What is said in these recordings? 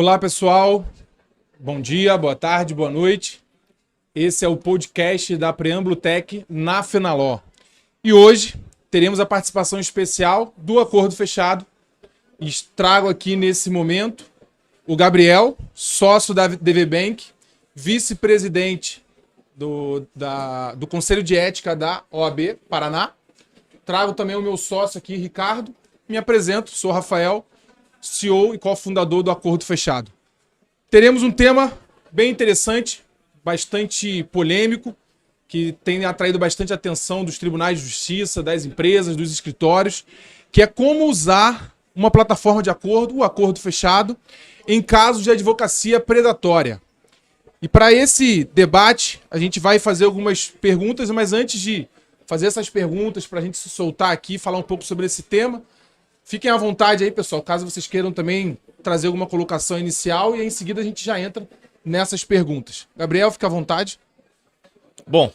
Olá, pessoal. Bom dia, boa tarde, boa noite. Esse é o podcast da Preâmbulo Tech na Fenaló. E hoje teremos a participação especial do Acordo Fechado. E trago aqui nesse momento o Gabriel, sócio da DV Bank, vice-presidente do Conselho de Ética da OAB Paraná. Trago também o meu sócio aqui, Ricardo. Me apresento, sou Rafael, CEO e cofundador do Acordo Fechado. Teremos um tema bem interessante, bastante polêmico, que tem atraído bastante atenção dos tribunais de justiça, das empresas, dos escritórios, que é como usar uma plataforma de acordo, o Acordo Fechado, em casos de advocacia predatória. E para esse debate, a gente vai fazer algumas perguntas, mas antes de fazer essas perguntas, para a gente se soltar aqui e falar um pouco sobre esse tema, fiquem à vontade aí, pessoal, caso vocês queiram também trazer alguma colocação inicial e em seguida a gente já entra nessas perguntas. Gabriel, fica à vontade. Bom,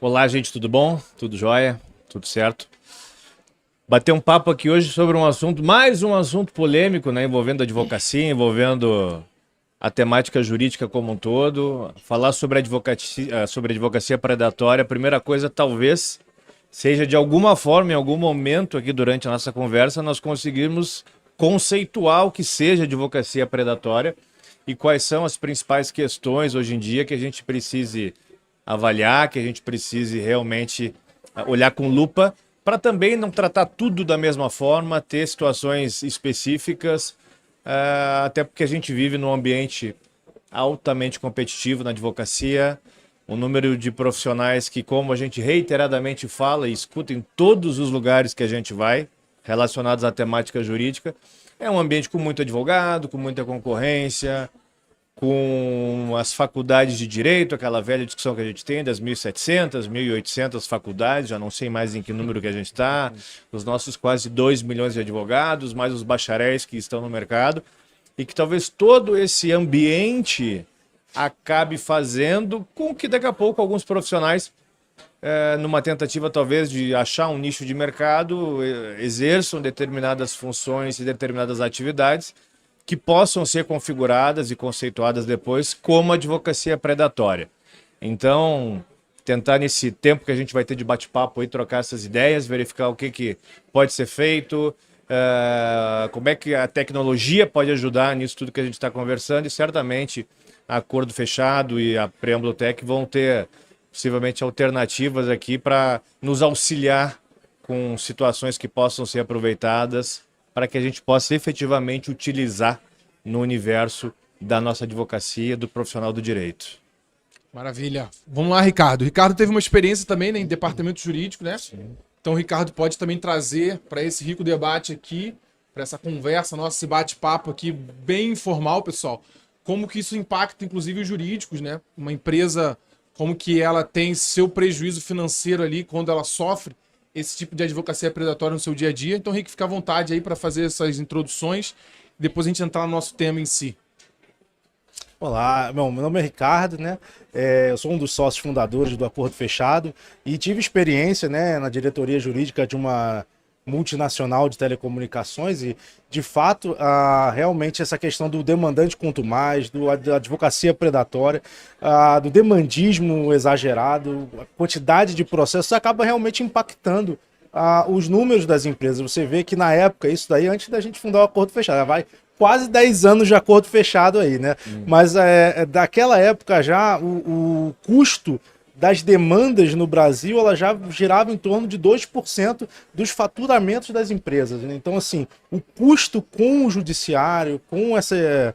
olá gente, tudo bom? Tudo jóia? Tudo certo? Bater um papo aqui hoje sobre um assunto, mais um assunto polêmico, né, envolvendo a advocacia, envolvendo a temática jurídica como um todo. Falar sobre advocacia predatória, a primeira coisa talvez seja de alguma forma, em algum momento aqui durante a nossa conversa, nós conseguirmos conceituar o que seja advocacia predatória e quais são as principais questões hoje em dia que a gente precise avaliar, que a gente precise realmente olhar com lupa, para também não tratar tudo da mesma forma, ter situações específicas, até porque a gente vive num ambiente altamente competitivo na advocacia. O número de profissionais que, como a gente reiteradamente fala e escuta em todos os lugares que a gente vai, relacionados à temática jurídica, é um ambiente com muito advogado, com muita concorrência, com as faculdades de direito, aquela velha discussão que a gente tem das 1.700, 1.800 faculdades, já não sei mais em que número que a gente está, os nossos quase 2 milhões de advogados, mais os bacharéis que estão no mercado, e que talvez todo esse ambiente acabe fazendo com que daqui a pouco alguns profissionais, numa tentativa talvez de achar um nicho de mercado, exerçam determinadas funções e determinadas atividades que possam ser configuradas e conceituadas depois como advocacia predatória. Então, tentar nesse tempo que a gente vai ter de bate-papo aí, trocar essas ideias, verificar o que pode ser feito, como é que a tecnologia pode ajudar nisso tudo que a gente está conversando, e certamente Acordo Fechado e a Preâmbulo Tech vão ter possivelmente alternativas aqui para nos auxiliar com situações que possam ser aproveitadas para que a gente possa efetivamente utilizar no universo da nossa advocacia, do profissional do direito. Maravilha. Vamos lá, Ricardo. O Ricardo teve uma experiência também, né, em departamento jurídico, né? Sim. Então o Ricardo pode também trazer para esse rico debate aqui, para essa conversa, nosso esse bate-papo aqui bem informal, pessoal, como que isso impacta inclusive os jurídicos, né? Uma empresa, como que ela tem seu prejuízo financeiro ali quando ela sofre esse tipo de advocacia predatória no seu dia a dia. Então, Rick, fica à vontade aí para fazer essas introduções e depois a gente entrar no nosso tema em si. Olá, meu nome é Ricardo, né? Eu sou um dos sócios fundadores do Acordo Fechado e tive experiência, né, na diretoria jurídica de uma multinacional de telecomunicações e, de fato, realmente essa questão do demandante quanto mais, da advocacia predatória, do demandismo exagerado, a quantidade de processos acaba realmente impactando os números das empresas. Você vê que na época, isso daí antes da gente fundar o Acordo Fechado, já vai quase 10 anos de Acordo Fechado aí, né? Mas daquela época já o custo das demandas no Brasil, ela já girava em torno de 2% dos faturamentos das empresas, né? Então, assim, o custo com o judiciário, com essa,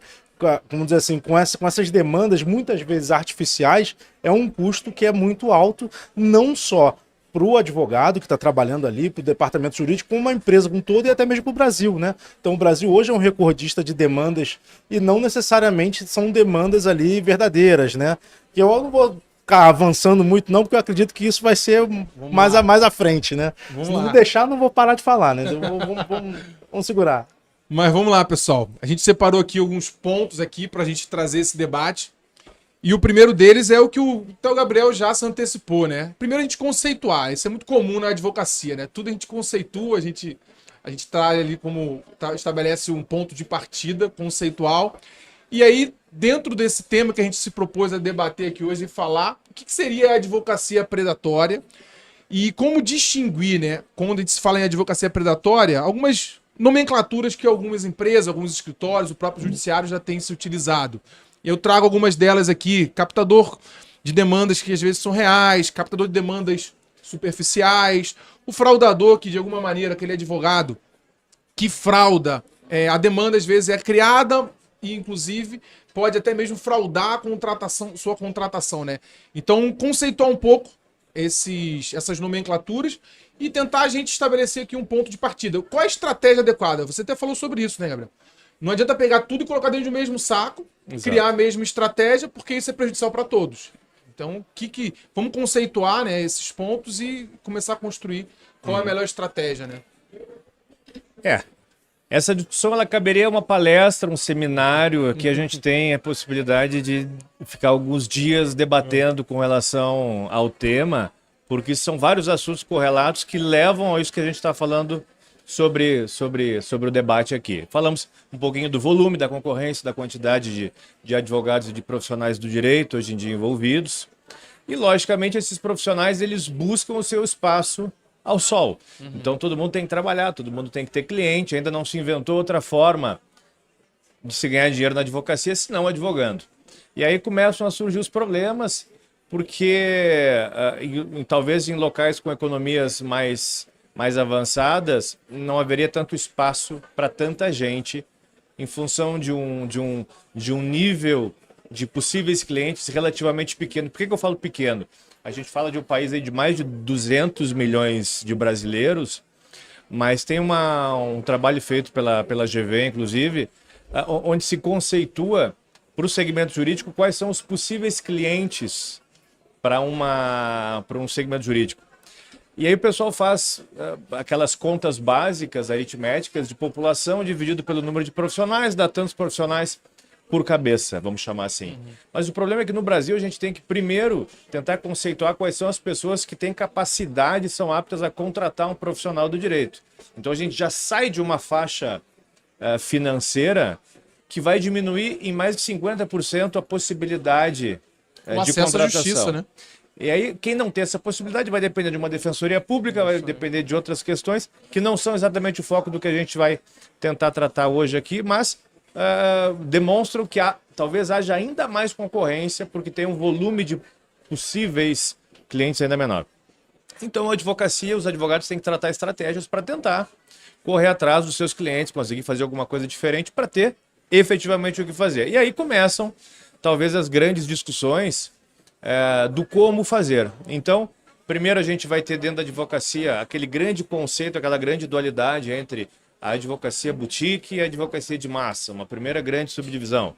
vamos dizer assim, com essas demandas muitas vezes artificiais, é um custo que é muito alto, não só para o advogado que está trabalhando ali, para o departamento jurídico, como uma empresa como um todo e até mesmo para o Brasil, né? Então o Brasil hoje é um recordista de demandas e não necessariamente são demandas ali verdadeiras, né? Que eu não vou ficar avançando muito não, porque eu acredito que isso vai ser mais à frente, né? Se não deixar, não vou parar de falar, né? Vamos segurar. Mas vamos lá, pessoal. A gente separou aqui alguns pontos aqui para a gente trazer esse debate. E o primeiro deles é o que o Gabriel já se antecipou, né? Primeiro a gente conceituar, isso é muito comum na advocacia, né? Tudo a gente conceitua, a gente traz ali como estabelece um ponto de partida conceitual E aí, dentro desse tema que a gente se propôs a debater aqui hoje e falar, o que seria a advocacia predatória e como distinguir, né, quando a gente se fala em advocacia predatória, algumas nomenclaturas que algumas empresas, alguns escritórios, o próprio judiciário já tem se utilizado. Eu trago algumas delas aqui: captador de demandas que às vezes são reais, captador de demandas superficiais, o fraudador, que de alguma maneira, aquele advogado que frauda, a demanda às vezes é criada e inclusive pode até mesmo fraudar a contratação, sua contratação, né? Então, conceituar um pouco essas nomenclaturas e tentar a gente estabelecer aqui um ponto de partida. Qual é a estratégia adequada? Você até falou sobre isso, né, Gabriel? Não adianta pegar tudo e colocar dentro do mesmo saco, exato, criar a mesma estratégia, porque isso é prejudicial para todos. Então, vamos conceituar, né, esses pontos e começar a construir qual é a melhor estratégia, né? Essa discussão ela caberia uma palestra, um seminário, que a gente tem a possibilidade de ficar alguns dias debatendo com relação ao tema, porque são vários assuntos correlatos que levam a isso que a gente está falando sobre o debate aqui. Falamos um pouquinho do volume, da concorrência, da quantidade de advogados e de profissionais do direito hoje em dia envolvidos. E, logicamente, esses profissionais eles buscam o seu espaço ao sol. Então todo mundo tem que trabalhar, todo mundo tem que ter cliente, ainda não se inventou outra forma de se ganhar dinheiro na advocacia senão advogando. E aí começam a surgir os problemas, porque talvez em locais com economias mais avançadas não haveria tanto espaço para tanta gente em função de um nível de possíveis clientes relativamente pequeno. Por que eu falo pequeno? A gente fala de um país aí de mais de 200 milhões de brasileiros, mas tem um trabalho feito pela GV, inclusive, onde se conceitua para o segmento jurídico quais são os possíveis clientes para um segmento jurídico. E aí o pessoal faz aquelas contas básicas, aritméticas, de população dividido pelo número de profissionais, dá tantos profissionais por cabeça, vamos chamar assim. Mas o problema é que no Brasil a gente tem que primeiro tentar conceituar quais são as pessoas que têm capacidade e são aptas a contratar um profissional do direito. Então a gente já sai de uma faixa financeira que vai diminuir em mais de 50% a possibilidade de contratação. À justiça, né? E aí, quem não tem essa possibilidade vai depender de uma defensoria pública, vai depender de outras questões que não são exatamente o foco do que a gente vai tentar tratar hoje aqui, mas demonstram que talvez haja ainda mais concorrência porque tem um volume de possíveis clientes ainda menor. Então a advocacia, os advogados têm que tratar estratégias para tentar correr atrás dos seus clientes, conseguir fazer alguma coisa diferente para ter efetivamente o que fazer. E aí começam talvez as grandes discussões do como fazer. Então, primeiro a gente vai ter dentro da advocacia aquele grande conceito, aquela grande dualidade entre a advocacia boutique e a advocacia de massa, uma primeira grande subdivisão.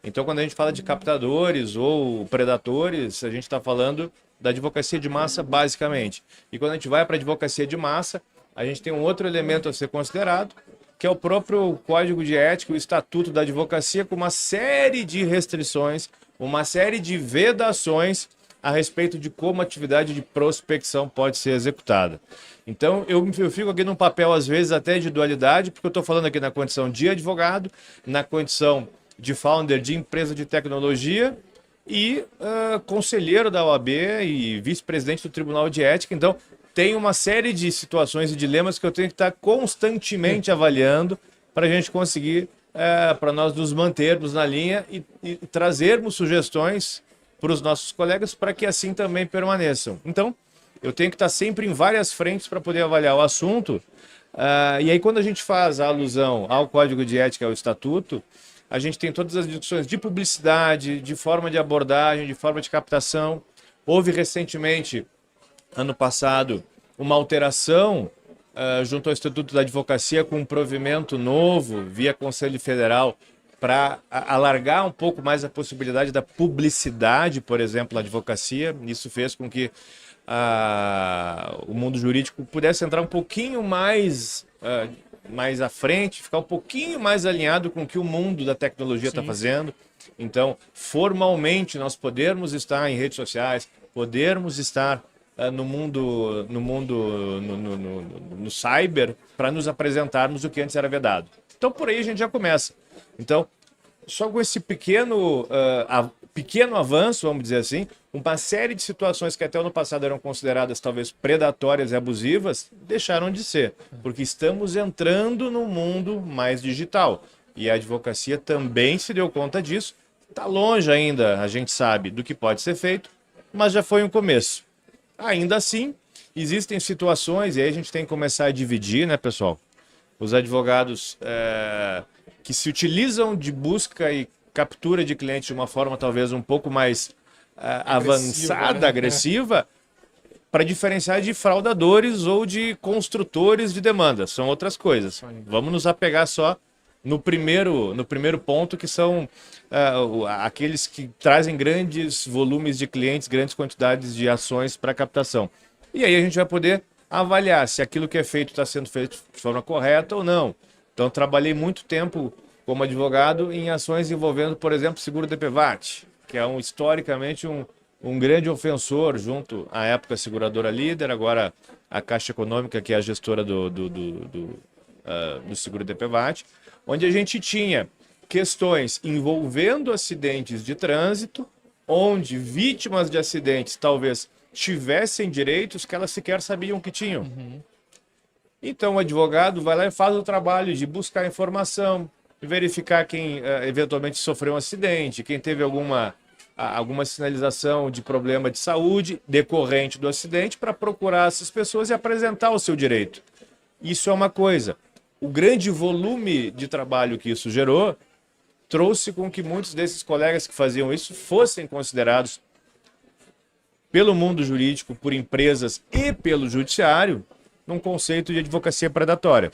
Então, quando a gente fala de captadores ou predatores, a gente está falando da advocacia de massa basicamente. E quando a gente vai para a advocacia de massa, a gente tem um outro elemento a ser considerado, que é o próprio Código de Ética, o Estatuto da Advocacia, com uma série de restrições, uma série de vedações a respeito de como a atividade de prospecção pode ser executada. Então, eu fico aqui num papel, às vezes, até de dualidade, porque eu estou falando aqui na condição de advogado, na condição de founder de empresa de tecnologia e conselheiro da OAB e vice-presidente do Tribunal de Ética. Então, tem uma série de situações e dilemas que eu tenho que estar constantemente avaliando para a gente conseguir, para nós nos mantermos na linha e trazermos sugestões para os nossos colegas para que assim também permaneçam. Então, eu tenho que estar sempre em várias frentes para poder avaliar o assunto. E aí, quando a gente faz a alusão ao Código de Ética, ao Estatuto, a gente tem todas as discussões de publicidade, de forma de abordagem, de forma de captação. Houve recentemente, ano passado, uma alteração junto ao Estatuto da Advocacia com um provimento novo via Conselho Federal para alargar um pouco mais a possibilidade da publicidade, por exemplo, na advocacia. Isso fez com que o mundo jurídico pudesse entrar um pouquinho mais à frente, ficar um pouquinho mais alinhado com o que o mundo da tecnologia está fazendo. Então, formalmente, nós podermos estar em redes sociais, podermos estar no cyber para nos apresentarmos o que antes era vedado. Então, por aí a gente já começa. Então, só com esse pequeno avanço, vamos dizer assim, uma série de situações que até no passado eram consideradas talvez predatórias e abusivas, deixaram de ser, porque estamos entrando num mundo mais digital. E a advocacia também se deu conta disso. Está longe ainda, a gente sabe, do que pode ser feito, mas já foi um começo. Ainda assim, existem situações, e aí a gente tem que começar a dividir, né, pessoal? Os advogados que se utilizam de busca e captura de clientes de uma forma talvez um pouco mais avançada, né? agressiva, para diferenciar de fraudadores ou de construtores de demanda. São outras coisas. Vamos nos apegar só no primeiro ponto, que são aqueles que trazem grandes volumes de clientes, grandes quantidades de ações para captação. E aí a gente vai poder avaliar se aquilo que é feito está sendo feito de forma correta ou não. Então, trabalhei muito tempo como advogado em ações envolvendo, por exemplo, seguro DPVAT, que é historicamente um grande ofensor junto à época seguradora líder, agora a Caixa Econômica, que é a gestora do seguro DPVAT, onde a gente tinha questões envolvendo acidentes de trânsito, onde vítimas de acidentes talvez tivessem direitos que elas sequer sabiam que tinham. Então o advogado vai lá e faz o trabalho de buscar informação, verificar quem eventualmente sofreu um acidente, quem teve alguma sinalização de problema de saúde decorrente do acidente, para procurar essas pessoas e apresentar o seu direito. Isso é uma coisa. O grande volume de trabalho que isso gerou trouxe com que muitos desses colegas que faziam isso fossem considerados pelo mundo jurídico, por empresas e pelo judiciário, num conceito de advocacia predatória.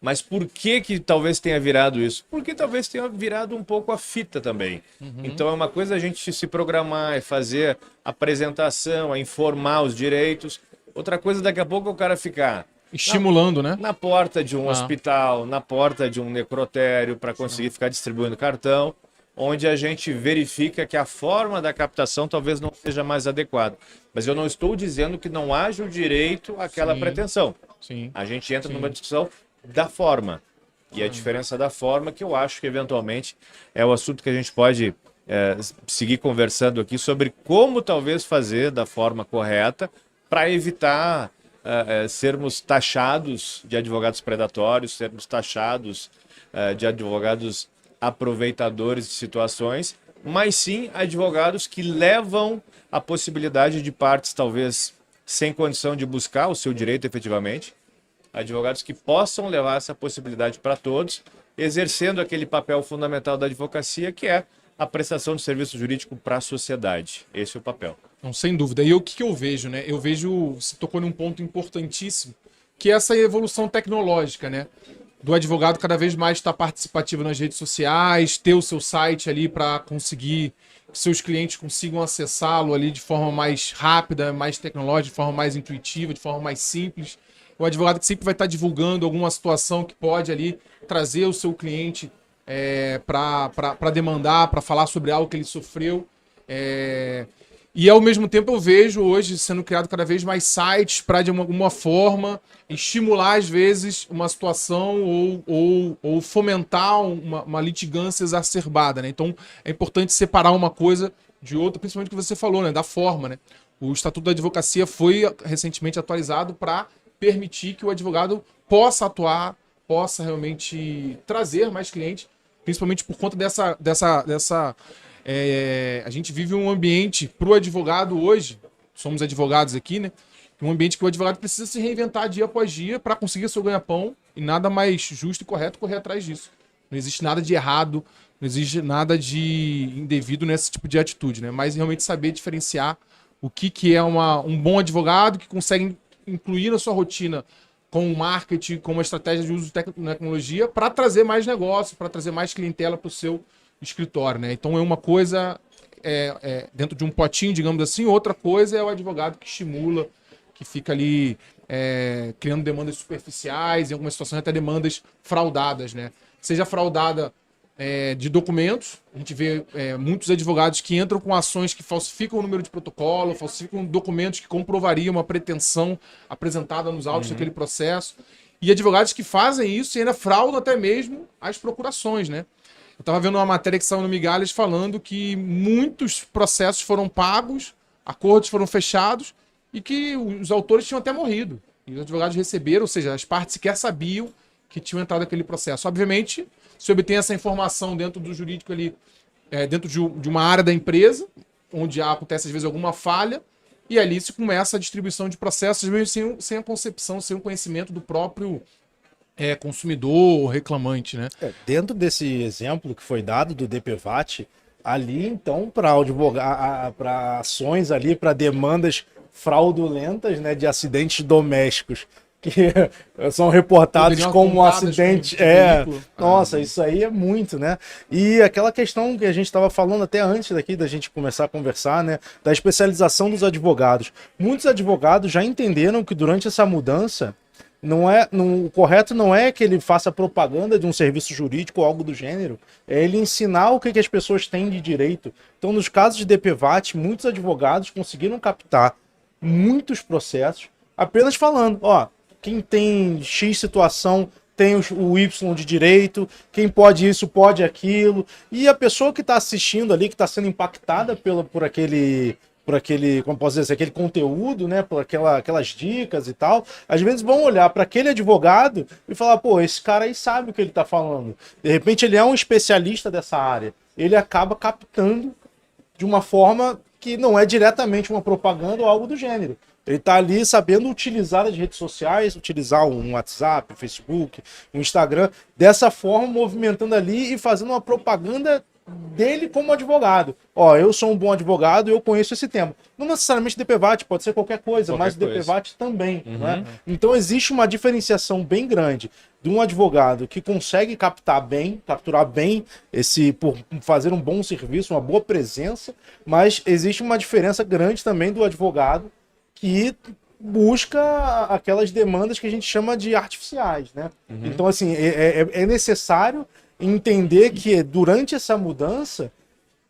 Mas por que talvez tenha virado isso? Porque talvez tenha virado um pouco a fita também. Então é uma coisa a gente se programar, é fazer apresentação, é informar os direitos. Outra coisa, daqui a pouco, é o cara ficar estimulando, né? Na porta de um hospital, na porta de um necrotério, para conseguir ficar distribuindo cartão, onde a gente verifica que a forma da captação talvez não seja mais adequada. Mas eu não estou dizendo que não haja o direito àquela pretensão. Sim. A gente entra numa discussão da forma. E a diferença da forma, que eu acho que eventualmente é o assunto que a gente pode seguir conversando aqui sobre como talvez fazer da forma correta para evitar sermos taxados de advogados predatórios, sermos taxados de advogados aproveitadores de situações, mas sim advogados que levam a possibilidade de partes talvez sem condição de buscar o seu direito efetivamente, advogados que possam levar essa possibilidade para todos, exercendo aquele papel fundamental da advocacia, que é a prestação de serviço jurídico para a sociedade. Esse é o papel. Não, sem dúvida. E o que eu vejo, né? Eu vejo, você tocou num ponto importantíssimo, que é essa evolução tecnológica, né? Do advogado cada vez mais estar participativo nas redes sociais, ter o seu site ali para conseguir que seus clientes consigam acessá-lo ali de forma mais rápida, mais tecnológica, de forma mais intuitiva, de forma mais simples. O advogado que sempre vai estar divulgando alguma situação que pode ali trazer o seu cliente para demandar, para falar sobre algo que ele sofreu. E ao mesmo tempo eu vejo hoje sendo criado cada vez mais sites para de alguma forma estimular às vezes uma situação ou fomentar uma litigância exacerbada, né? Então é importante separar uma coisa de outra, principalmente o que você falou, né? Da forma, né? O Estatuto da Advocacia foi recentemente atualizado para permitir que o advogado possa atuar, possa realmente trazer mais clientes, principalmente por conta dessa a gente vive um ambiente para o advogado hoje, somos advogados aqui, né? Um ambiente que o advogado precisa se reinventar dia após dia para conseguir seu ganha-pão, e nada mais justo e correto correr atrás disso. Não existe nada de errado, não existe nada de indevido nesse tipo de atitude, né? Mas realmente saber diferenciar o que é um bom advogado que consegue incluir na sua rotina com o marketing, com uma estratégia de uso de tecnologia para trazer mais negócio, para trazer mais clientela para o seu escritório, né? Então é uma coisa dentro de um potinho, digamos assim, outra coisa é o advogado que estimula, que fica ali criando demandas superficiais, em algumas situações até demandas fraudadas, né? Seja fraudada de documentos, a gente vê muitos advogados que entram com ações que falsificam o número de protocolo, falsificam documentos que comprovariam uma pretensão apresentada nos autos daquele processo, e advogados que fazem isso e ainda fraudam até mesmo as procurações, né? Eu estava vendo uma matéria que saiu no Migalhas falando que muitos processos foram pagos, acordos foram fechados e que os autores tinham até morrido. E os advogados receberam, ou seja, as partes sequer sabiam que tinham entrado naquele processo. Obviamente, se obtém essa informação dentro do jurídico ali, dentro de uma área da empresa, onde acontece às vezes alguma falha, e ali se começa a distribuição de processos, mesmo sem a concepção, sem o conhecimento do próprio consumidor ou reclamante, né? Dentro desse exemplo que foi dado do DPVAT, ali então para ações ali, para demandas fraudulentas, né, de acidentes domésticos que são reportados como um acidente. Nossa, isso aí é muito, né? E aquela questão que a gente estava falando até antes daqui da gente começar a conversar, né? Da especialização dos advogados. Muitos advogados já entenderam que durante essa mudança o correto não é que ele faça propaganda de um serviço jurídico ou algo do gênero, é ele ensinar o que as pessoas têm de direito. Então, nos casos de DPVAT, muitos advogados conseguiram captar muitos processos apenas falando, ó, quem tem X situação tem o Y de direito, quem pode isso, pode aquilo. E a pessoa que está assistindo ali, que está sendo impactada por aquele, como posso dizer assim, aquele conteúdo, né, por aquelas dicas e tal, às vezes vão olhar para aquele advogado e falar, pô, esse cara aí sabe o que ele está falando. De repente ele é um especialista dessa área. Ele acaba captando de uma forma que não é diretamente uma propaganda ou algo do gênero. Ele está ali sabendo utilizar as redes sociais, utilizar um WhatsApp, um Facebook, um Instagram, dessa forma, movimentando ali e fazendo uma propaganda dele como advogado. Ó, eu sou um bom advogado e eu conheço esse tema. Não necessariamente DPVAT, pode ser qualquer coisa, mas o DPVAT também. Né? Então existe uma diferenciação bem grande de um advogado que consegue capturar bem por fazer um bom serviço, uma boa presença, mas existe uma diferença grande também do advogado que busca aquelas demandas que a gente chama de artificiais, né? Então, assim, é necessário entender que durante essa mudança,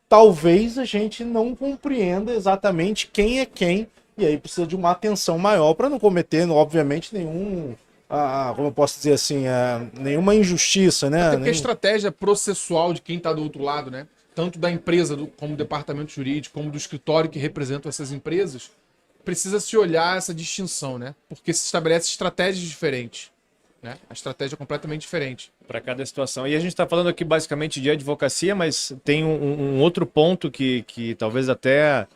talvez a gente não compreenda exatamente quem é quem, e aí precisa de uma atenção maior para não cometer, obviamente, como eu posso dizer assim, nenhuma injustiça, né? Até porque a estratégia processual de quem está do outro lado, né? Tanto da empresa, como do departamento jurídico, como do escritório que representam essas empresas, precisa se olhar essa distinção, né? Porque se estabelece estratégias diferentes, né? A estratégia é completamente diferente para cada situação. E a gente está falando aqui basicamente de advocacia, mas tem um outro ponto que talvez até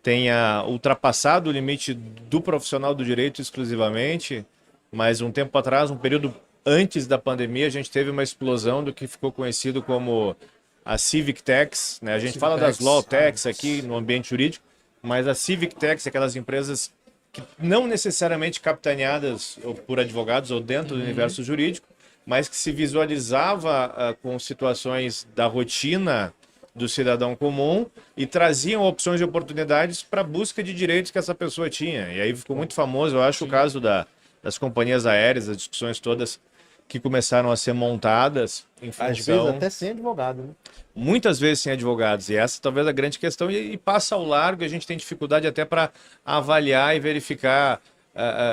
tenha ultrapassado o limite do profissional do direito exclusivamente, mas um tempo atrás, um período antes da pandemia, a gente teve uma explosão do que ficou conhecido como a Civic Techs, né? A gente fala das Law Techs aqui no ambiente jurídico, mas a Civic Techs, aquelas empresas que não necessariamente capitaneadas por advogados ou dentro do universo jurídico, mas que se visualizava com situações da rotina do cidadão comum e traziam opções de oportunidades para a busca de direitos que essa pessoa tinha. E aí ficou muito famoso, eu acho, o caso das companhias aéreas, as discussões todas que começaram a ser montadas em função... Às vezes até sem advogado, né? Muitas vezes sem advogados, e essa talvez a grande questão, e passa ao largo, a gente tem dificuldade até para avaliar e verificar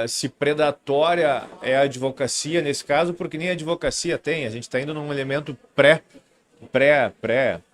se predatória é a advocacia nesse caso, porque nem a advocacia tem, a gente está indo num elemento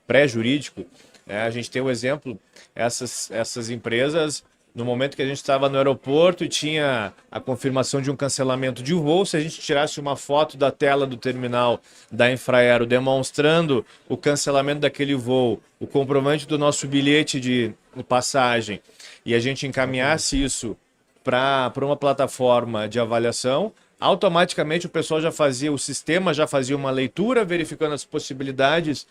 pré-jurídico. A gente tem o exemplo, essas empresas, no momento que a gente estava no aeroporto e tinha a confirmação de um cancelamento de voo, se a gente tirasse uma foto da tela do terminal da Infraero demonstrando o cancelamento daquele voo, o comprovante do nosso bilhete de passagem, e a gente encaminhasse isso para uma plataforma de avaliação, automaticamente o sistema já fazia uma leitura, verificando as possibilidades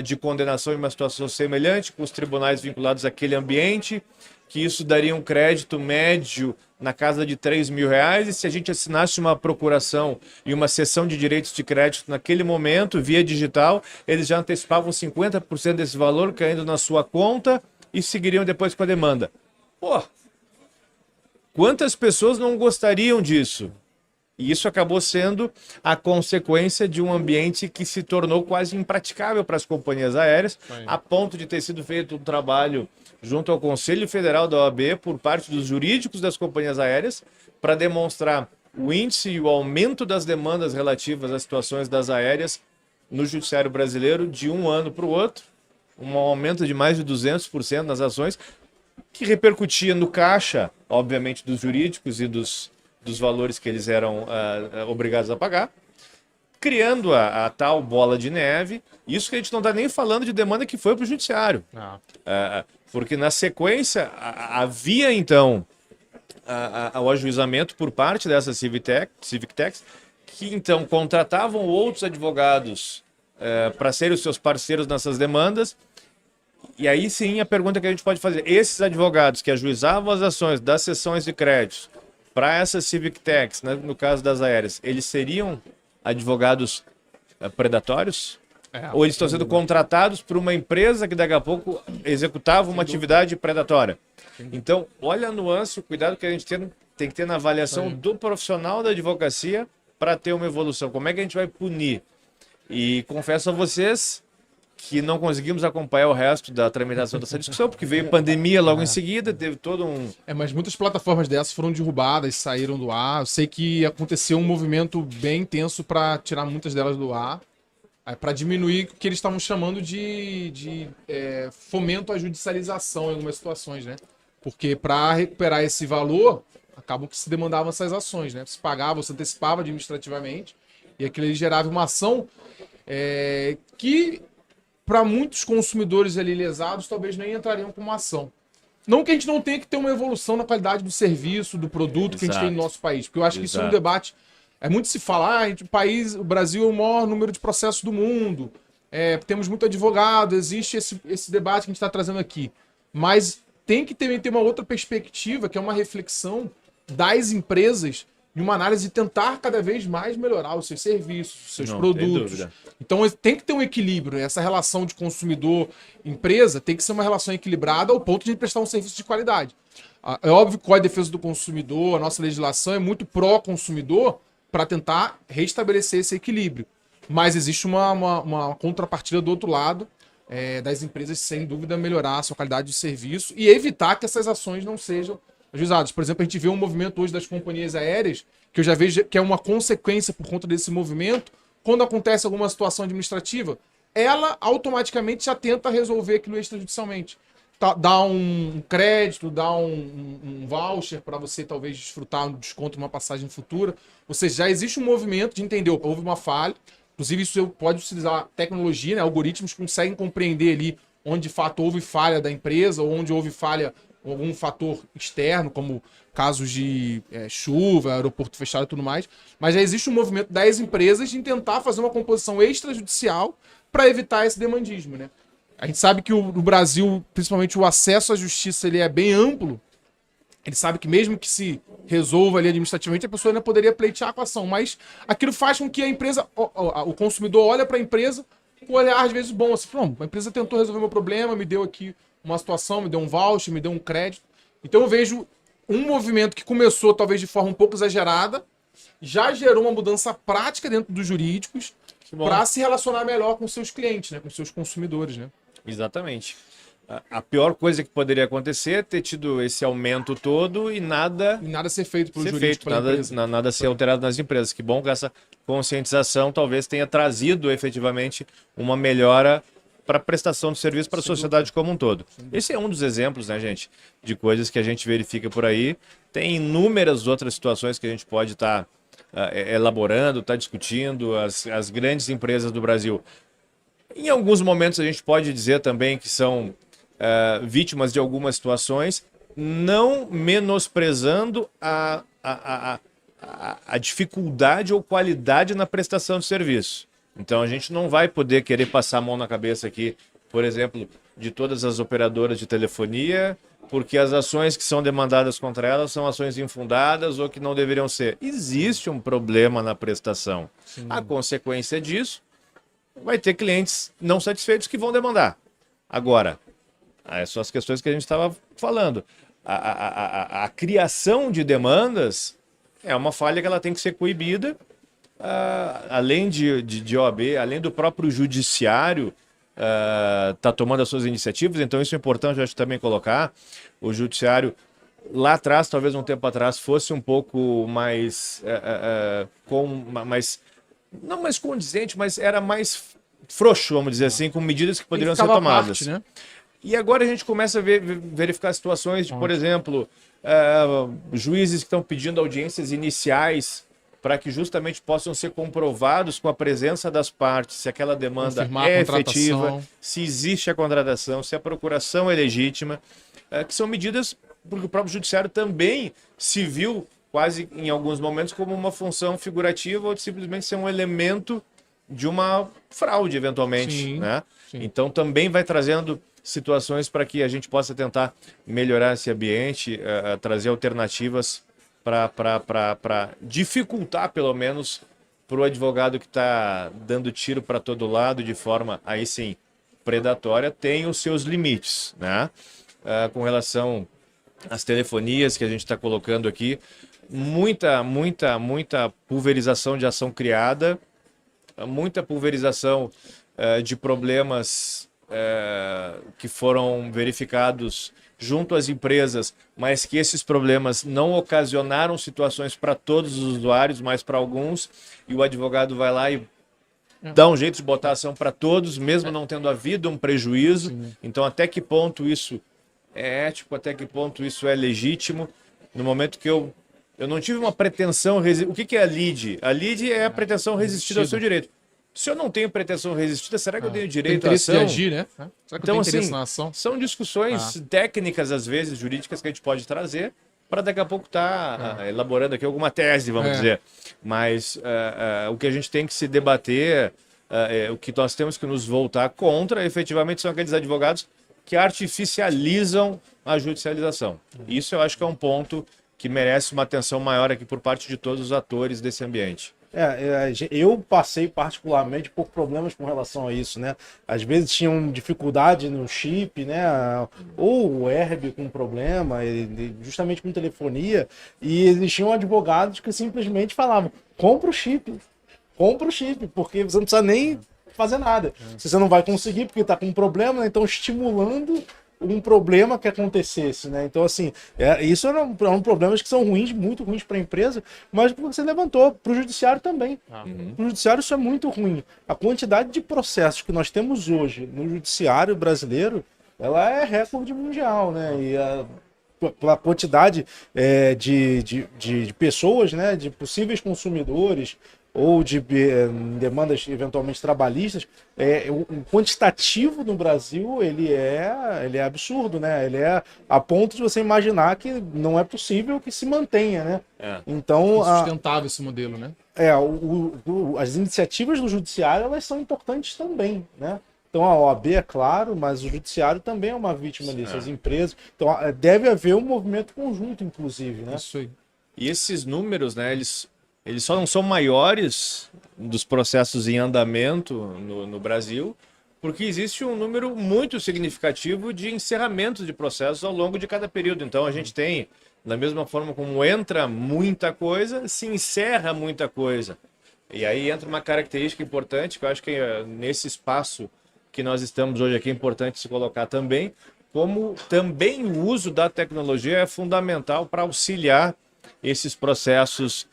de condenação em uma situação semelhante, com os tribunais vinculados àquele ambiente, que isso daria um crédito médio na casa de R$3.000, e se a gente assinasse uma procuração e uma cessão de direitos de crédito naquele momento, via digital, eles já antecipavam 50% desse valor caindo na sua conta e seguiriam depois com a demanda. Pô, quantas pessoas não gostariam disso? E isso acabou sendo a consequência de um ambiente que se tornou quase impraticável para as companhias aéreas, a ponto de ter sido feito um trabalho junto ao Conselho Federal da OAB por parte dos jurídicos das companhias aéreas para demonstrar o índice e o aumento das demandas relativas às situações das aéreas no judiciário brasileiro de um ano para o outro, um aumento de mais de 200% nas ações, que repercutia no caixa, obviamente, dos jurídicos e dos valores que eles eram obrigados a pagar, criando a tal bola de neve. Isso que a gente não está nem falando de demanda que foi para o judiciário. Porque na sequência havia então o ajuizamento por parte dessa Civic Techs, que então contratavam outros advogados para serem os seus parceiros nessas demandas. E aí sim a pergunta que a gente pode fazer: esses advogados que ajuizavam as ações das seções de créditos para essas Civic Techs, né, no caso das aéreas, eles seriam advogados predatórios? Ou eles estão sendo contratados por uma empresa que daqui a pouco executava uma atividade predatória? Então, olha a nuance, o cuidado que a gente tem que ter na avaliação do profissional da advocacia para ter uma evolução. Como é que a gente vai punir? E confesso a vocês que não conseguimos acompanhar o resto da tramitação dessa discussão, porque veio pandemia logo em seguida, teve todo um... Mas muitas plataformas dessas foram derrubadas, saíram do ar. Eu sei que aconteceu um movimento bem intenso para tirar muitas delas do ar, para diminuir o que eles estavam chamando de fomento à judicialização em algumas situações, né? Porque para recuperar esse valor, acabam que se demandavam essas ações, né? Se pagava, se antecipava administrativamente, e aquilo ali gerava uma ação que, para muitos consumidores ali lesados, talvez nem entrariam como ação. Não que a gente não tenha que ter uma evolução na qualidade do serviço, do produto que a gente tem no nosso país, porque eu acho que isso é um debate. Muito se fala, o Brasil é o maior número de processos do mundo, temos muito advogado, existe esse debate que a gente está trazendo aqui. Mas tem que ter uma outra perspectiva, que é uma reflexão das empresas, de uma análise de tentar cada vez mais melhorar os seus serviços, os seus produtos. Então tem que ter um equilíbrio. Essa relação de consumidor-empresa tem que ser uma relação equilibrada ao ponto de prestar um serviço de qualidade. É óbvio que com a defesa do consumidor, a nossa legislação é muito pró-consumidor para tentar restabelecer esse equilíbrio. Mas existe uma contrapartida do outro lado, das empresas, sem dúvida, melhorar a sua qualidade de serviço e evitar que essas ações não sejam ajuizadas. Por exemplo, a gente vê um movimento hoje das companhias aéreas, que eu já vejo que é uma consequência por conta desse movimento. Quando acontece alguma situação administrativa, ela automaticamente já tenta resolver aquilo extrajudicialmente. Dá um crédito, dá um voucher para você talvez desfrutar um desconto numa passagem futura. Ou seja, já existe um movimento de entender, houve uma falha. Inclusive, isso pode utilizar tecnologia, né? Algoritmos que conseguem compreender ali onde de fato houve falha da empresa, ou onde houve falha algum fator externo, como casos de chuva, aeroporto fechado e tudo mais. Mas já existe um movimento das empresas em tentar fazer uma composição extrajudicial para evitar esse demandismo, né? A gente sabe que no Brasil, principalmente o acesso à justiça, ele é bem amplo. Ele sabe que mesmo que se resolva ali administrativamente, a pessoa ainda poderia pleitear com a ação. Mas aquilo faz com que a empresa, o consumidor olha para a empresa com um olhar às vezes bom. Assim, a empresa tentou resolver meu problema, me deu aqui uma situação, me deu um voucher, me deu um crédito. Então eu vejo um movimento que começou talvez de forma um pouco exagerada, já gerou uma mudança prática dentro dos jurídicos para se relacionar melhor com seus clientes, né, com seus consumidores, né? Exatamente. A pior coisa que poderia acontecer é ter tido esse aumento todo e nada ser feito pelo jurídico, pela empresa. Nada ser alterado nas empresas. Que bom que essa conscientização talvez tenha trazido efetivamente uma melhora para a prestação de serviço para a sociedade como um todo. Esse é um dos exemplos, né, gente, de coisas que a gente verifica por aí. Tem inúmeras outras situações que a gente pode estar elaborando, estar discutindo, as grandes empresas do Brasil. Em alguns momentos a gente pode dizer também que são vítimas de algumas situações, não menosprezando a dificuldade ou qualidade na prestação de serviço. Então a gente não vai poder querer passar a mão na cabeça aqui, por exemplo, de todas as operadoras de telefonia, porque as ações que são demandadas contra elas são ações infundadas ou que não deveriam ser. Existe um problema na prestação. Sim. A consequência disso vai ter clientes não satisfeitos que vão demandar. Agora, são as questões que a gente estava falando. A criação de demandas é uma falha que ela tem que ser coibida, além de OAB, além do próprio judiciário tá tomando as suas iniciativas. Então isso é importante, eu acho, também colocar. O judiciário, lá atrás, talvez um tempo atrás, fosse um pouco mais... não mais condizente, mas era mais frouxo, vamos dizer assim, com medidas que poderiam ser Ficava à tomadas. parte, né? E agora a gente começa a verificar situações de, por exemplo, juízes que estão pedindo audiências iniciais para que justamente possam ser comprovados com a presença das partes, se aquela demanda Confirmar a é contratação. efetiva, se existe a contratação, se a procuração é legítima, que são medidas porque o próprio judiciário também se viu quase em alguns momentos como uma função figurativa ou de simplesmente ser um elemento de uma fraude, eventualmente. Sim, né? sim. Então também vai trazendo situações para que a gente possa tentar melhorar esse ambiente, trazer alternativas para dificultar, pelo menos, para o advogado que está dando tiro para todo lado de forma, aí sim, predatória, tem os seus limites. Né? Com relação às telefonias que a gente está colocando aqui, muita pulverização de ação criada, muita pulverização de problemas que foram verificados junto às empresas, mas que esses problemas não ocasionaram situações para todos os usuários, mas para alguns, e o advogado vai lá e dá um jeito de botar ação para todos, mesmo não tendo havido um prejuízo. Sim. Então, até que ponto isso é ético, até que ponto isso é legítimo, no momento que eu não tive uma pretensão... O que é a lide? A lide é a pretensão resistida ao seu direito. Se eu não tenho pretensão resistida, será que eu tenho direito à ação? De agir, né? Será que então, eu tenho interesse assim, na ação? são discussões técnicas, às vezes, jurídicas, que a gente pode trazer para daqui a pouco estar elaborando aqui alguma tese, vamos dizer. Mas o que a gente tem que se debater, o que nós temos que nos voltar contra, efetivamente, são aqueles advogados que artificializam a judicialização. Isso eu acho que é um ponto que merece uma atenção maior aqui por parte de todos os atores desse ambiente. Eu passei particularmente por problemas com relação a isso, né? Às vezes tinham dificuldade no chip, né? Ou o Herb com problema, justamente com telefonia, e existiam advogados que simplesmente falavam: compra o chip, porque você não precisa nem fazer nada. Se você não vai conseguir porque está com um problema, né? Então estimulando um problema que acontecesse, né? Então, assim, isso eram problemas que são ruins, muito ruins para a empresa, mas você levantou para o judiciário também. Para o judiciário isso é muito ruim. A quantidade de processos que nós temos hoje no judiciário brasileiro, ela é recorde mundial, né? E a quantidade de pessoas, né? De possíveis consumidores ou de demandas eventualmente trabalhistas, o quantitativo no Brasil ele é absurdo, né? Ele é a ponto de você imaginar que não é possível que se mantenha, né? Então, é sustentável esse modelo, né? As iniciativas do judiciário, elas são importantes também, né? Então a OAB é claro, mas o judiciário também é uma vítima disso, as empresas. Então deve haver um movimento conjunto, inclusive, né? Isso aí. E esses números, né, eles só não são maiores dos processos em andamento no Brasil, porque existe um número muito significativo de encerramentos de processos ao longo de cada período. Então a gente tem, da mesma forma como entra muita coisa, se encerra muita coisa. E aí entra uma característica importante, que eu acho que nesse espaço que nós estamos hoje aqui é importante se colocar também, como também o uso da tecnologia é fundamental para auxiliar esses processos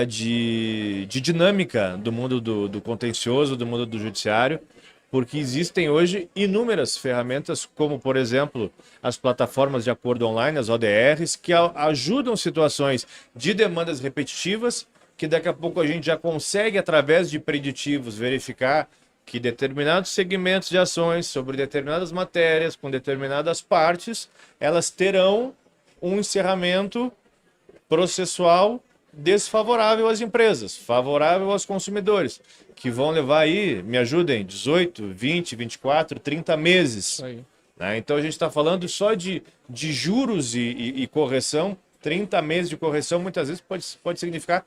de dinâmica do mundo do contencioso, do mundo do judiciário, porque existem hoje inúmeras ferramentas, como, por exemplo, as plataformas de acordo online, as ODRs, que ajudam situações de demandas repetitivas, que daqui a pouco a gente já consegue, através de preditivos, verificar que determinados segmentos de ações sobre determinadas matérias, com determinadas partes, elas terão um encerramento processual desfavorável às empresas, favorável aos consumidores, que vão levar aí, me ajudem, 18, 20, 24, 30 meses. Né? Então a gente está falando só de juros e correção. 30 meses de correção muitas vezes pode significar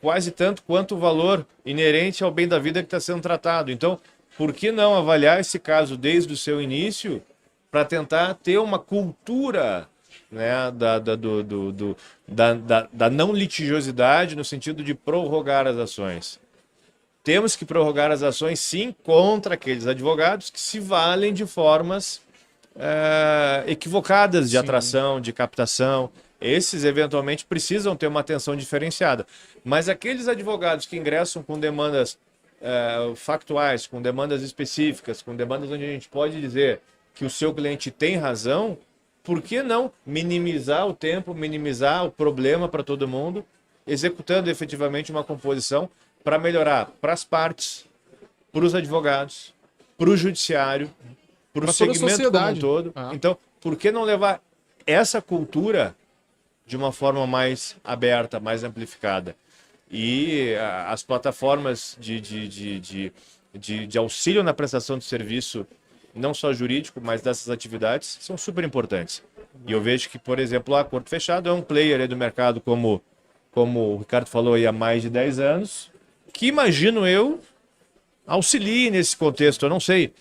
quase tanto quanto o valor inerente ao bem da vida que está sendo tratado. Então, por que não avaliar esse caso desde o seu início para tentar ter uma cultura, né, da não litigiosidade no sentido de prorrogar as ações? Temos que prorrogar as ações, sim, contra aqueles advogados que se valem de formas equivocadas de atração, de captação. Esses, eventualmente, precisam ter uma atenção diferenciada. Mas aqueles advogados que ingressam com demandas factuais, com demandas específicas, com demandas onde a gente pode dizer que o seu cliente tem razão, por que não minimizar o tempo, minimizar o problema para todo mundo, executando efetivamente uma composição para melhorar para as partes, para os advogados, para o judiciário, para o segmento como um todo. Então, por que não levar essa cultura de uma forma mais aberta, mais amplificada? E as plataformas de auxílio na prestação de serviço, não só jurídico, mas dessas atividades, são super importantes. E eu vejo que, por exemplo, a Acordo Fechado é um player aí do mercado, como o Ricardo falou aí, há mais de 10 anos, que imagino eu auxilie nesse contexto. Eu não sei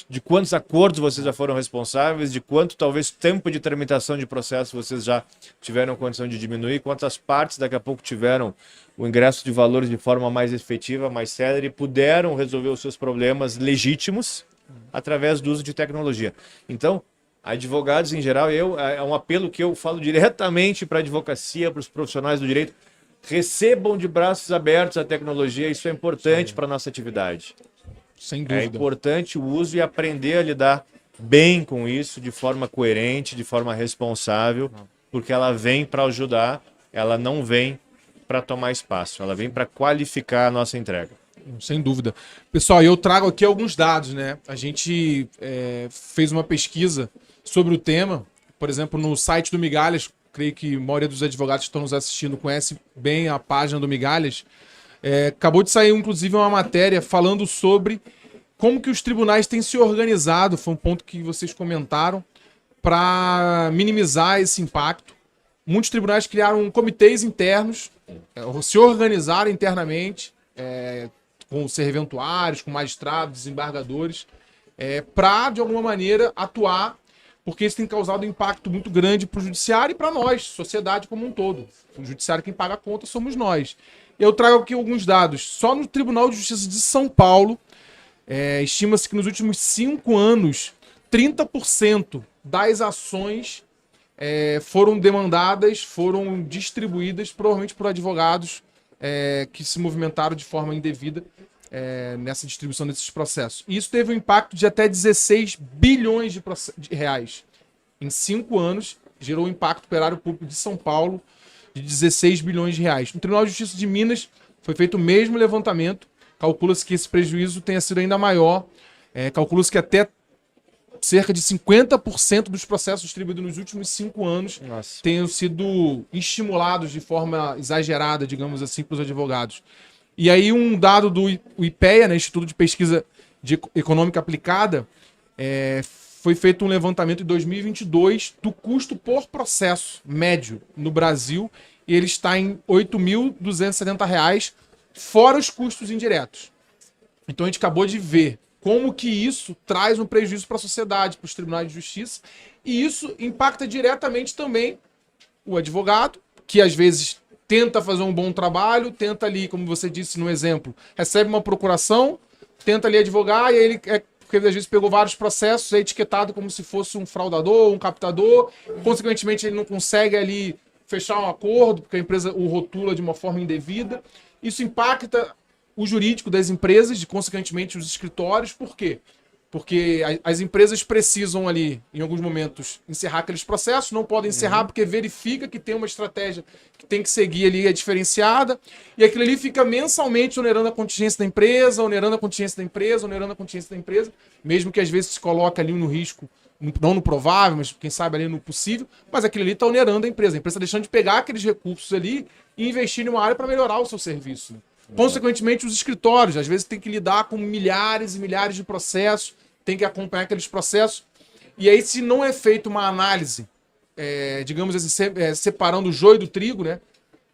de quantos acordos vocês já foram responsáveis, de quanto talvez tempo de tramitação de processo vocês já tiveram condição de diminuir, quantas partes daqui a pouco tiveram o ingresso de valores de forma mais efetiva, mais célere, e puderam resolver os seus problemas legítimos através do uso de tecnologia. Então, advogados em geral, é um apelo que eu falo diretamente para a advocacia, para os profissionais do direito: recebam de braços abertos a tecnologia, isso é importante para a nossa atividade. Sem dúvida. É importante o uso e aprender a lidar bem com isso, de forma coerente, de forma responsável, porque ela vem para ajudar, ela não vem para tomar espaço, ela vem para qualificar a nossa entrega. Sem dúvida. Pessoal, eu trago aqui alguns dados, né? A gente fez uma pesquisa sobre o tema, por exemplo, no site do Migalhas. Creio que a maioria dos advogados que estão nos assistindo conhece bem a página do Migalhas. Acabou de sair, inclusive, uma matéria falando sobre como que os tribunais têm se organizado, foi um ponto que vocês comentaram, para minimizar esse impacto. Muitos tribunais criaram comitês internos, se organizaram internamente, com serventuários, com magistrados, desembargadores, para, de alguma maneira, atuar, porque isso tem causado um impacto muito grande para o judiciário e para nós, sociedade como um todo. O judiciário, quem paga a conta, somos nós. Eu trago aqui alguns dados. Só no Tribunal de Justiça de São Paulo, estima-se que nos últimos 5 anos, 30% das ações foram demandadas, foram distribuídas, provavelmente por advogados que se movimentaram de forma indevida nessa distribuição desses processos. E isso teve um impacto de até 16 bilhões de reais. Em 5 anos, gerou um impacto para o erário público de São Paulo de 16 bilhões de reais. No Tribunal de Justiça de Minas foi feito o mesmo levantamento. Calcula-se que esse prejuízo tenha sido ainda maior. Calcula-se que até cerca de 50% dos processos distribuídos nos últimos 5 anos tenham sido estimulados de forma exagerada, digamos assim, para os advogados. E aí um dado do IPEA, né, Instituto de Pesquisa Econômica Aplicada, foi feito um levantamento em 2022 do custo por processo médio no Brasil, e ele está em R$ 8.270, fora os custos indiretos. Então a gente acabou de ver como que isso traz um prejuízo para a sociedade, para os tribunais de justiça, e isso impacta diretamente também o advogado, que às vezes tenta fazer um bom trabalho, tenta ali, como você disse no exemplo, recebe uma procuração, tenta ali advogar, e aí ele porque às vezes pegou vários processos, é etiquetado como se fosse um fraudador, um captador, consequentemente ele não consegue ali fechar um acordo, porque a empresa o rotula de uma forma indevida. Isso impacta o jurídico das empresas e, consequentemente, os escritórios. Por quê? Porque as empresas precisam ali, em alguns momentos, encerrar aqueles processos, não podem encerrar porque verifica que tem uma estratégia que tem que seguir ali, diferenciada, e aquilo ali fica mensalmente onerando a contingência da empresa, onerando a contingência da empresa, onerando a contingência da empresa, mesmo que às vezes se coloque ali no risco, não no provável, mas quem sabe ali no possível, mas aquilo ali está onerando a empresa está deixando de pegar aqueles recursos ali e investir em uma área para melhorar o seu serviço. Consequentemente, os escritórios, às vezes, têm que lidar com milhares e milhares de processos, tem que acompanhar aqueles processos. E aí, se não é feita uma análise, digamos assim, separando o joio do trigo, né?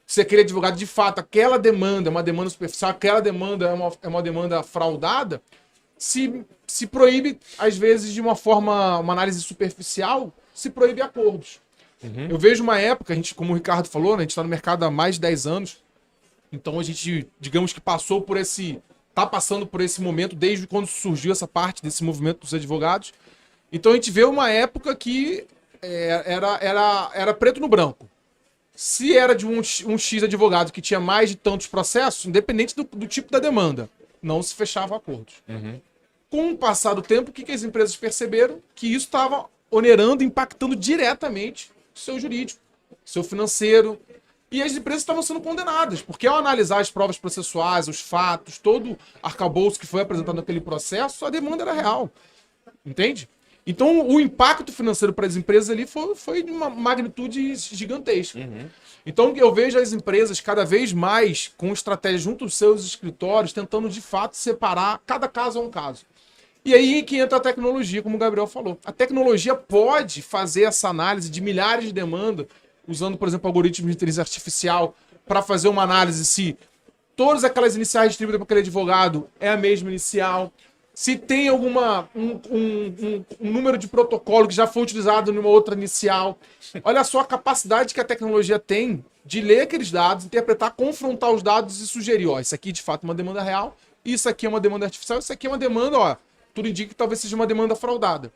Se aquele advogado, de fato, aquela demanda é uma demanda superficial, aquela demanda é uma demanda fraudada, se proíbe, às vezes, de uma forma, uma análise superficial, se proíbe acordos. Eu vejo uma época, a gente, como o Ricardo falou, né, a gente está no mercado há mais de 10 anos, então a gente, digamos que tá passando por esse momento desde quando surgiu essa parte desse movimento dos advogados. Então a gente vê uma época que era preto no branco. Se era de um X advogado que tinha mais de tantos processos, independente do tipo da demanda, não se fechavam acordos. Com o passar do tempo, o que as empresas perceberam? Que isso estava onerando, impactando diretamente o seu jurídico, seu financeiro. E as empresas estavam sendo condenadas, porque ao analisar as provas processuais, os fatos, todo o arcabouço que foi apresentado naquele processo, a demanda era real. Entende? Então, o impacto financeiro para as empresas ali foi de uma magnitude gigantesca. Então, eu vejo as empresas cada vez mais com estratégia junto aos seus escritórios, tentando de fato separar, cada caso é um caso. E aí que entra a tecnologia, como o Gabriel falou. A tecnologia pode fazer essa análise de milhares de demandas, usando, por exemplo, algoritmos de inteligência artificial, para fazer uma análise se todas aquelas iniciais distribuídas para aquele advogado é a mesma inicial, se tem um número de protocolo que já foi utilizado numa outra inicial. Olha só a capacidade que a tecnologia tem de ler aqueles dados, interpretar, confrontar os dados e sugerir, ó, isso aqui de fato é uma demanda real, isso aqui é uma demanda artificial, isso aqui é uma demanda, ó, tudo indica que talvez seja uma demanda fraudada.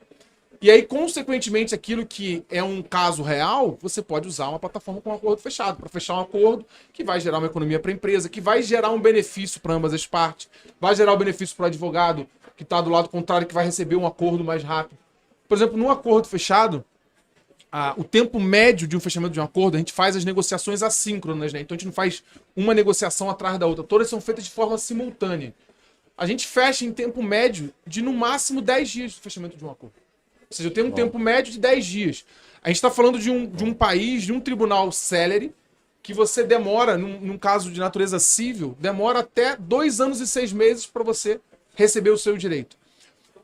E aí, consequentemente, aquilo que é um caso real, você pode usar uma plataforma com um acordo fechado, para fechar um acordo que vai gerar uma economia para a empresa, que vai gerar um benefício para ambas as partes, vai gerar um benefício para o advogado que está do lado contrário, que vai receber um acordo mais rápido. Por exemplo, num acordo fechado, o tempo médio de um fechamento de um acordo, a gente faz as negociações assíncronas, né? Então a gente não faz uma negociação atrás da outra, todas são feitas de forma simultânea. A gente fecha em tempo médio de no máximo 10 dias de fechamento de um acordo. Ou seja, eu tenho um tempo médio de 10 dias. A gente está falando de um país, de um tribunal célere, que você demora, num caso de natureza civil, demora até 2 anos e 6 meses para você receber o seu direito.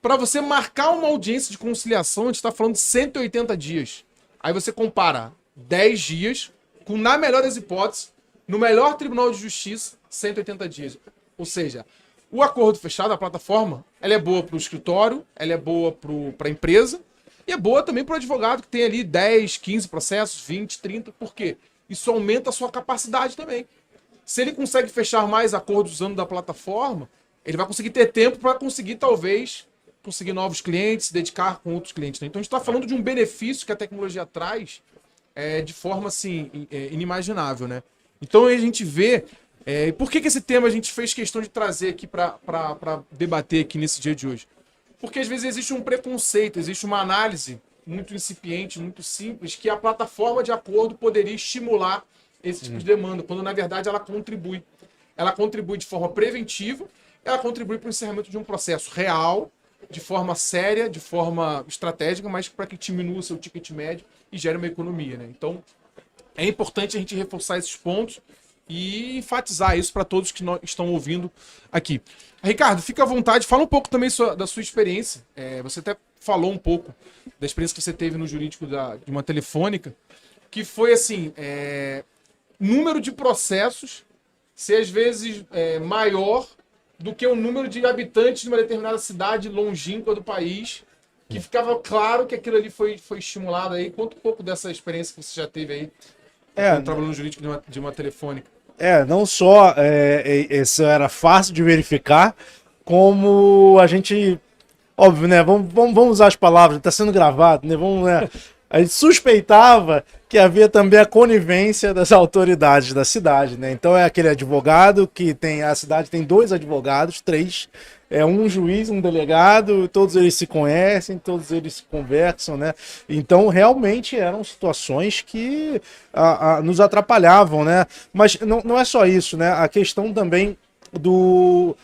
Para você marcar uma audiência de conciliação, a gente está falando de 180 dias. Aí você compara 10 dias com, na melhor das hipóteses, no melhor tribunal de justiça, 180 dias. Ou seja, o acordo fechado, a plataforma, ela é boa para o escritório, ela é boa para a empresa e é boa também para o advogado que tem ali 10, 15 processos, 20, 30. Por quê? Isso aumenta a sua capacidade também. Se ele consegue fechar mais acordos usando da plataforma, ele vai conseguir ter tempo para conseguir, talvez, conseguir novos clientes, se dedicar com outros clientes. Né? Então, a gente está falando de um benefício que a tecnologia traz de forma, assim, inimaginável, né? Então, a gente vê... por que esse tema a gente fez questão de trazer aqui para debater aqui nesse dia de hoje? Porque, às vezes, existe um preconceito, existe uma análise muito incipiente, muito simples, que a plataforma de acordo poderia estimular esse tipo de demanda, quando, na verdade, ela contribui. Ela contribui de forma preventiva, ela contribui para o encerramento de um processo real, de forma séria, de forma estratégica, mas para que diminua o seu ticket médio e gere uma economia, né? Então, é importante a gente reforçar esses pontos e enfatizar isso para todos que estão ouvindo aqui. Ricardo, fica à vontade, fala um pouco também da sua experiência. Você até falou um pouco da experiência que você teve no jurídico de uma telefônica, que foi assim, número de processos ser às vezes maior do que o número de habitantes de uma determinada cidade longínqua do país, que ficava claro que aquilo ali foi estimulado aí. Conta um pouco dessa experiência que você já teve aí, trabalhando no jurídico de uma telefônica. Não só isso era fácil de verificar, como a gente, óbvio, né, vamos usar as palavras, está sendo gravado, né, a gente suspeitava que havia também a conivência das autoridades da cidade, né? Então é aquele advogado que a cidade tem 2 advogados, 3, um juiz, um delegado, todos eles se conhecem, todos eles se conversam, né? Então realmente eram situações que nos atrapalhavam, né? Mas não é só isso, né? A questão também do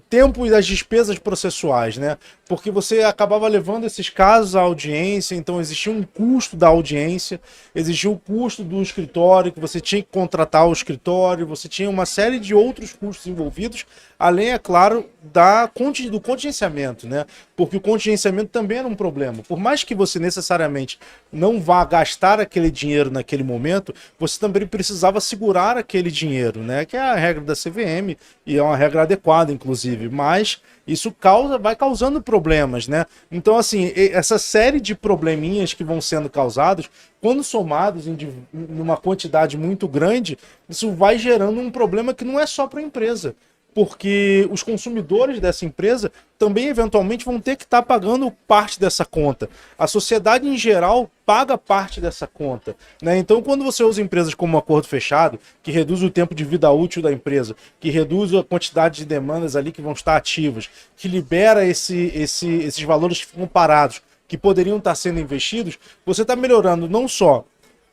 tempo e das despesas processuais, né? Porque você acabava levando esses casos à audiência, então existia um custo da audiência, existia o custo do escritório, que você tinha que contratar o escritório, você tinha uma série de outros custos envolvidos, além, é claro, do contingenciamento, né? Porque o contingenciamento também era um problema. Por mais que você necessariamente não vá gastar aquele dinheiro naquele momento, você também precisava segurar aquele dinheiro, né? Que é a regra da CVM e é uma regra adequada, inclusive, mas isso vai causando problemas, né? Então, assim, essa série de probleminhas que vão sendo causados, quando somados numa quantidade muito grande, isso vai gerando um problema que não é só para a empresa. porque os consumidores dessa empresa também eventualmente vão ter que estar pagando parte dessa conta. A sociedade em geral paga parte dessa conta, né? Então, quando você usa empresas como um acordo fechado, que reduz o tempo de vida útil da empresa, que reduz a quantidade de demandas ali que vão estar ativas, que libera esses valores que ficam parados, que poderiam estar sendo investidos, você está melhorando não só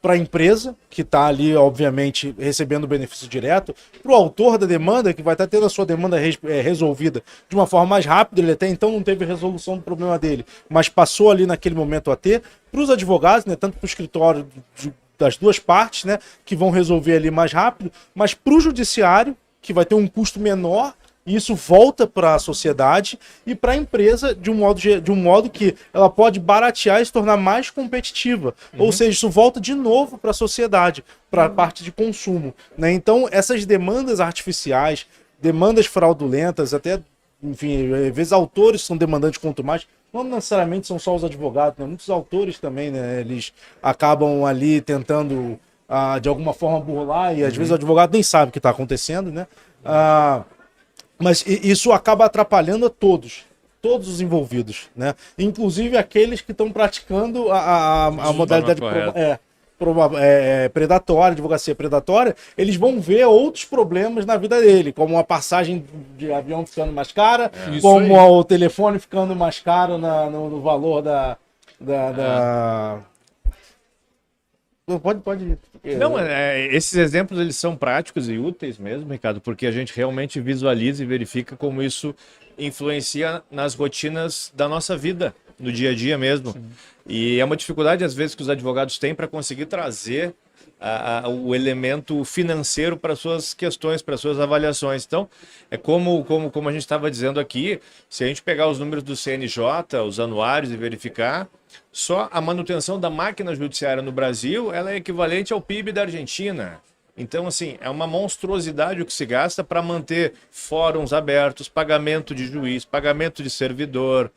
para a empresa, que está ali, obviamente, recebendo benefício direto, para o autor da demanda, que vai estar tendo a sua demanda resolvida de uma forma mais rápida, ele até então não teve resolução do problema dele, mas passou ali naquele momento a ter, para os advogados, né, tanto para o escritório das duas partes, né, que vão resolver ali mais rápido, mas para o judiciário, que vai ter um custo menor, e isso volta para a sociedade e para a empresa de um modo que ela pode baratear e se tornar mais competitiva. Ou seja, isso volta de novo para a sociedade, para a parte de consumo, né? Então, essas demandas artificiais, demandas fraudulentas, até, enfim, às vezes autores são demandantes quanto mais, não necessariamente são só os advogados, né? Muitos autores também, né? Eles acabam ali tentando, de alguma forma, burlar, e às vezes o advogado nem sabe o que está acontecendo, né? Mas isso acaba atrapalhando a todos os envolvidos, né? Inclusive aqueles que estão praticando a modalidade predatória, advocacia predatória, eles vão ver outros problemas na vida dele, como a passagem de avião ficando mais cara, como o telefone ficando mais caro no valor da... Pode. Não, esses exemplos eles são práticos e úteis mesmo, Ricardo, porque a gente realmente visualiza e verifica como isso influencia nas rotinas da nossa vida, no dia a dia mesmo. Sim. E é uma dificuldade, às vezes, que os advogados têm para conseguir trazer o elemento financeiro para suas questões, para suas avaliações. Então, é como a gente estava dizendo aqui, se a gente pegar os números do CNJ, os anuários e verificar, só a manutenção da máquina judiciária no Brasil, ela é equivalente ao PIB da Argentina. Então, assim, é uma monstruosidade o que se gasta para manter fóruns abertos, pagamento de juiz, pagamento de servidor,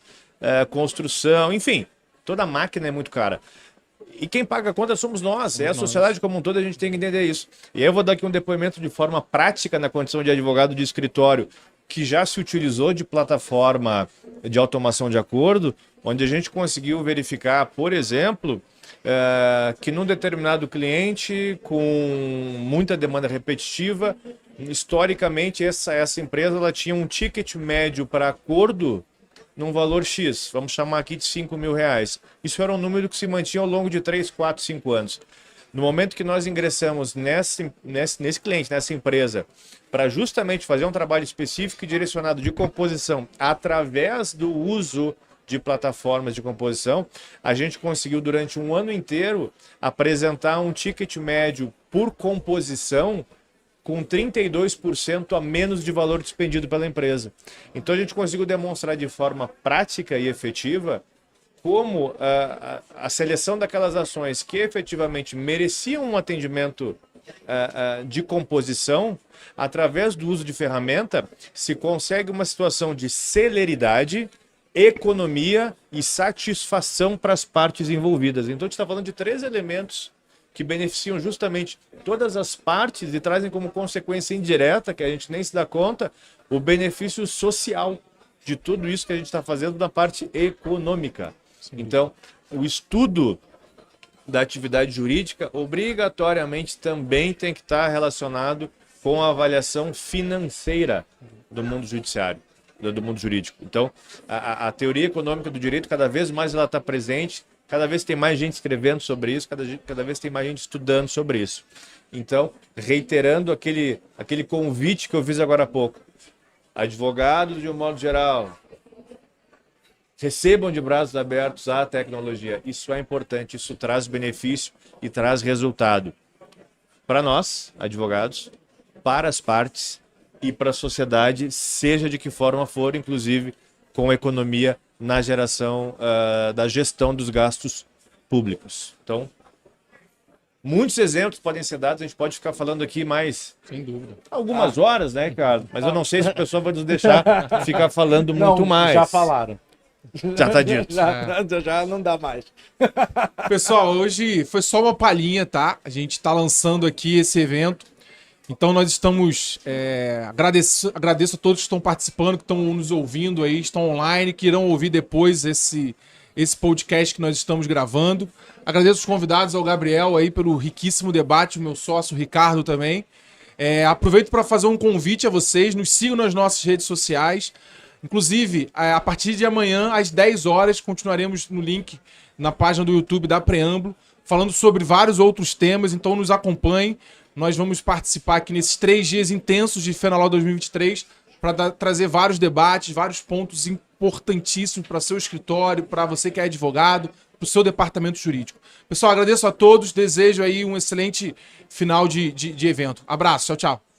construção, enfim, toda a máquina é muito cara. E quem paga a conta somos nós, é a sociedade como um todo, a gente tem que entender isso. E aí eu vou dar aqui um depoimento de forma prática na condição de advogado de escritório, que já se utilizou de plataforma de automação de acordo, onde a gente conseguiu verificar, por exemplo, que num determinado cliente com muita demanda repetitiva, historicamente essa empresa ela tinha um ticket médio para acordo num valor X, vamos chamar aqui de R$5.000. Isso era um número que se mantinha ao longo de 3, 4, 5 anos. No momento que nós ingressamos nesse cliente, nessa empresa, para justamente fazer um trabalho específico e direcionado de composição através do uso de plataformas de composição, a gente conseguiu durante um ano inteiro apresentar um ticket médio por composição com 32% a menos de valor despendido pela empresa. Então a gente conseguiu demonstrar de forma prática e efetiva como a seleção daquelas ações que efetivamente mereciam um atendimento de composição, através do uso de ferramenta, se consegue uma situação de celeridade, economia e satisfação para as partes envolvidas. Então a gente está falando de 3 elementos que beneficiam justamente todas as partes e trazem como consequência indireta, que a gente nem se dá conta, o benefício social de tudo isso que a gente está fazendo na parte econômica. Sim. Então, o estudo da atividade jurídica obrigatoriamente também tem que estar relacionado com a avaliação financeira do mundo judiciário, do mundo jurídico. Então, a teoria econômica do direito, cada vez mais ela está presente, cada vez tem mais gente escrevendo sobre isso, cada vez tem mais gente estudando sobre isso. Então, reiterando aquele convite que eu fiz agora há pouco, advogados de um modo geral, recebam de braços abertos a tecnologia. Isso é importante, isso traz benefício e traz resultado para nós, advogados, para as partes e para a sociedade, seja de que forma for, inclusive com economia na geração da gestão dos gastos públicos. Então, muitos exemplos podem ser dados, a gente pode ficar falando aqui mais sem dúvida algumas horas, né, Ricardo? Mas eu não sei se o pessoal vai nos deixar ficar falando muito mais. Já falaram. Já tá dito. Já não dá mais. Pessoal, hoje foi só uma palhinha, tá? A gente tá lançando aqui esse evento Então nós estamos, agradeço a todos que estão participando, que estão nos ouvindo aí, estão online, que irão ouvir depois esse podcast que nós estamos gravando. Agradeço os convidados, ao Gabriel aí pelo riquíssimo debate, o meu sócio Ricardo também. Aproveito para fazer um convite a vocês, nos sigam nas nossas redes sociais. Inclusive, a partir de amanhã, às 10 horas, continuaremos no link na página do YouTube da Preâmbulo, falando sobre vários outros temas, então nos acompanhem. Nós vamos participar aqui nesses 3 dias intensos de Fenaló 2023 para trazer vários debates, vários pontos importantíssimos para seu escritório, para você que é advogado, para o seu departamento jurídico. Pessoal, agradeço a todos, desejo aí um excelente final de evento. Abraço, tchau, tchau.